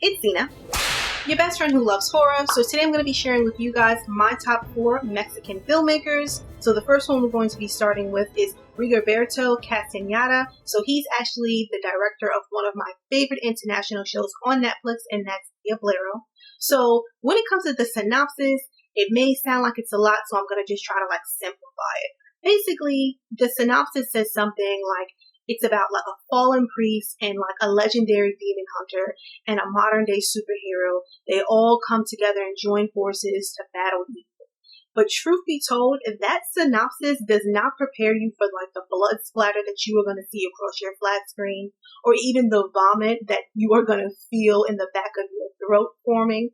It's Zena, your best friend who loves horror. So today I'm going to be sharing with you guys my top 4 Mexican filmmakers. So the first one we're going to be starting with is Rigoberto Castaneda. So he's actually the director of one of my favorite international shows on Netflix, and that's Diablero. So when it comes to the synopsis, it may sound like it's a lot, so I'm going to just try to simplify it. Basically, the synopsis says something like, it's about a fallen priest and a legendary demon hunter and a modern day superhero. They all come together and join forces to battle evil. But truth be told, that synopsis does not prepare you for the blood splatter that you are going to see across your flat screen, or even the vomit that you are going to feel in the back of your throat forming,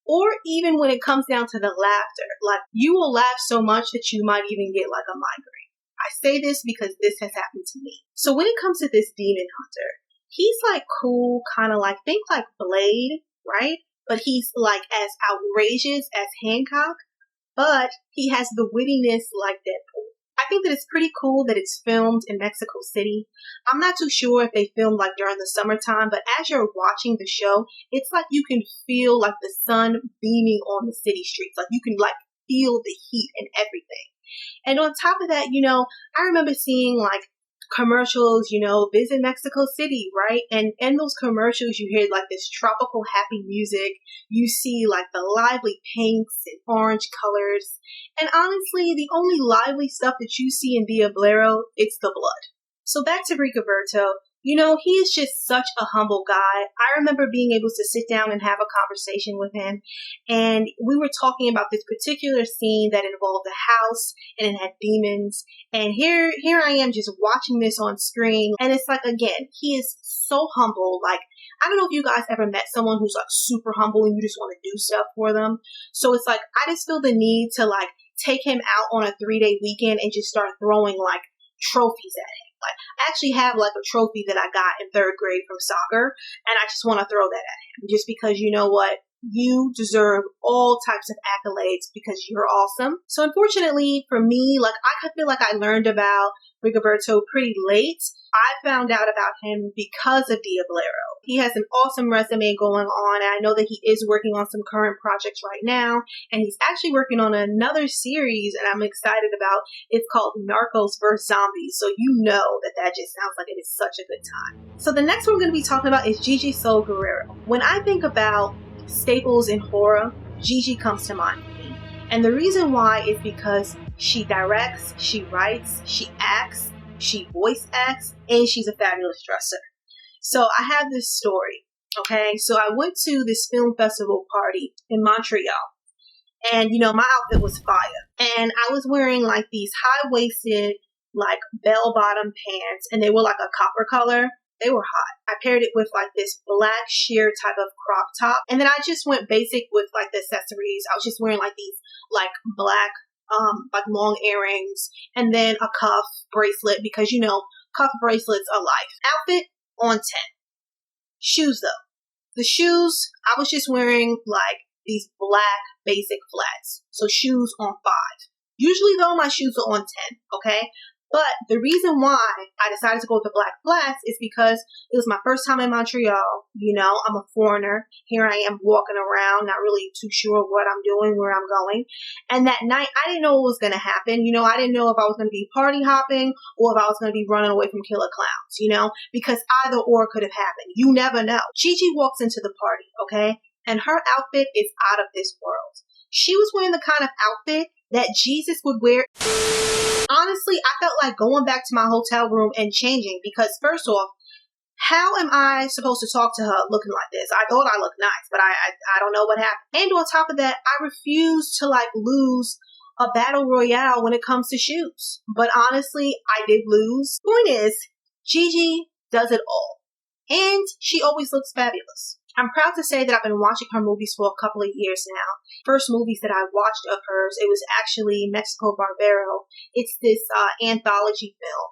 or even when it comes down to the laughter. You will laugh so much that you might even get a migraine. I say this because this has happened to me. So when it comes to this demon hunter, he's cool, kind of think Blade, right? But he's as outrageous as Hancock, but he has the wittiness like Deadpool. I think that it's pretty cool that it's filmed in Mexico City. I'm not too sure if they filmed during the summertime, but as you're watching the show, it's you can feel the sun beaming on the city streets. You can feel the heat and everything. And on top of that, I remember seeing commercials, visit Mexico City, right? And in those commercials, you hear this tropical happy music. You see the lively pinks and orange colors. And honestly, the only lively stuff that you see in Diablero, it's the blood. So back to Rigoberto. He is just such a humble guy. I remember being able to sit down and have a conversation with him, and we were talking about this particular scene that involved a house and it had demons. And here I am just watching this on screen, and it's again, he is so humble. I don't know if you guys ever met someone who's super humble and you just want to do stuff for them. So it's I just feel the need to take him out on a 3-day weekend and just start throwing trophies at him. I actually have a trophy that I got in 3rd grade from soccer, and I just want to throw that at him just because you know what? You deserve all types of accolades because you're awesome. So unfortunately for me, I feel I learned about Rigoberto pretty late. I found out about him because of Diablero. He has an awesome resume going on, and I know that he is working on some current projects right now, and he's actually working on another series, and I'm excited about. It's called Narcos vs. Zombies, so you know that just sounds like it is such a good time. So the next one we're going to be talking about is Gigi So Guerrero. When I think about staples in horror, Gigi comes to mind for me, and the reason why is because she directs, she writes, she acts, she voice acts, and she's a fabulous dresser. So I have this story, okay? So I went to this film festival party in Montreal, and my outfit was fire. And I was wearing these high-waisted, bell-bottom pants, and they were a copper color. They were hot. I paired it with this black sheer type of crop top, and then I just went basic with the accessories. I was just wearing these black long earrings, and then a cuff bracelet because cuff bracelets are life. Outfit on 10. Shoes though. The shoes, I was just wearing these black basic flats. So shoes on 5. Usually though, my shoes are on 10, okay? But the reason why I decided to go with the black flats is because it was my first time in Montreal. I'm a foreigner. Here I am walking around, not really too sure what I'm doing, where I'm going. And that night, I didn't know what was going to happen. I didn't know if I was going to be party hopping or if I was going to be running away from killer clowns, because either or could have happened. You never know. Gigi walks into the party, okay? And her outfit is out of this world. She was wearing the kind of outfit that Jesus would wear. Honestly, I felt like going back to my hotel room and changing because first off, how am I supposed to talk to her looking like this? I thought I looked nice, but I don't know what happened. And on top of that, I refuse to lose a battle royale when it comes to shoes. But honestly, I did lose. Point is, Gigi does it all. And she always looks fabulous. I'm proud to say that I've been watching her movies for a couple of years now. First movies that I watched of hers, it was actually Mexico Barbero. It's this anthology film.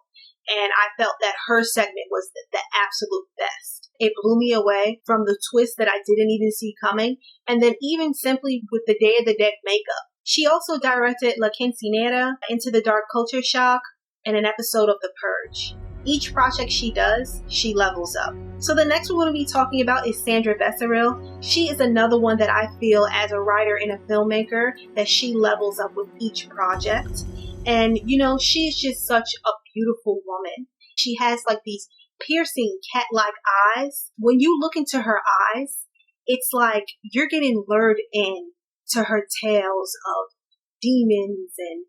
And I felt that her segment was the absolute best. It blew me away from the twist that I didn't even see coming. And then even simply with the Day of the Dead makeup. She also directed La Quinceañera, Into the Dark Culture Shock, and an episode of The Purge. Each project she does, she levels up. So the next one we're going to be talking about is Sandra Betteru. She is another one that I feel as a writer and a filmmaker that she levels up with each project. And you know, she's just such a beautiful woman. She has like these piercing cat-like eyes. When you look into her eyes, it's like you're getting lured in to her tales of demons and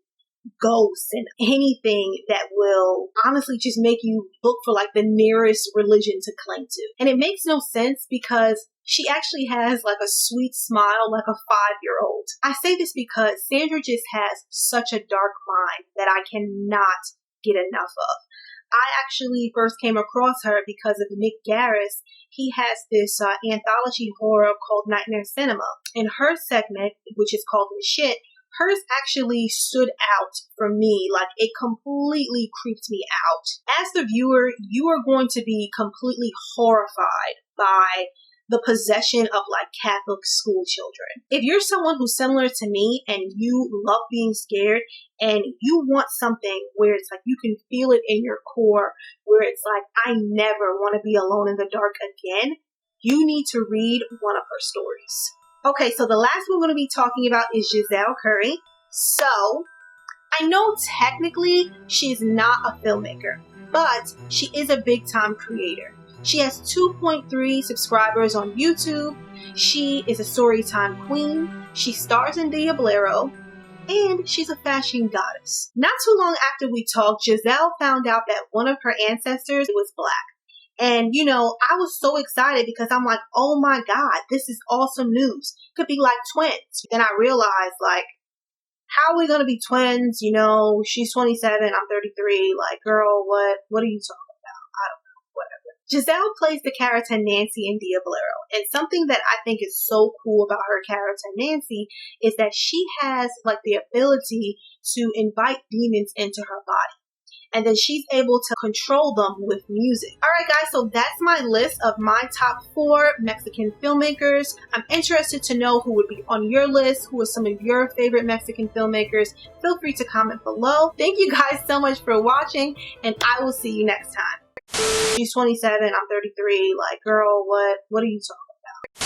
ghosts and anything that will honestly just make you look for like the nearest religion to cling to. And it makes no sense because she actually has like a sweet smile like a 5-year-old. I say this because Sandra just has such a dark mind that I cannot get enough of. I actually first came across her because of Mick Garris. He has this anthology horror called Nightmare Cinema. In her segment, which is called The Shit, hers actually stood out for me. Like, it completely creeped me out. As the viewer, you are going to be completely horrified by the possession of like Catholic school children. If you're someone who's similar to me and you love being scared and you want something where it's like you can feel it in your core, where it's like, I never want to be alone in the dark again, you need to read one of her stories. Okay, so the last one we're going to be talking about is Giselle Curry. So, I know technically she's not a filmmaker, but she is a big time creator. She has 2.3 subscribers on YouTube. She is a storytime queen. She stars in Diablero. And she's a fashion goddess. Not too long after we talked, Giselle found out that one of her ancestors was black. And, you know, I was so excited because I'm like, oh my God, this is awesome news. Could be like twins. Then I realized, like, how are we going to be twins? You know, she's 27, I'm 33. Like, girl, what are you talking about? I don't know, whatever. Giselle plays the character Nancy in Diablero. And something that I think is so cool about her character Nancy is that she has like the ability to invite demons into her body. And then she's able to control them with music. Alright guys, so that's my list of my top 4 Mexican filmmakers. I'm interested to know who would be on your list, who are some of your favorite Mexican filmmakers. Feel free to comment below. Thank you guys so much for watching, and I will see you next time. She's 27, I'm 33, like girl, what are you talking about?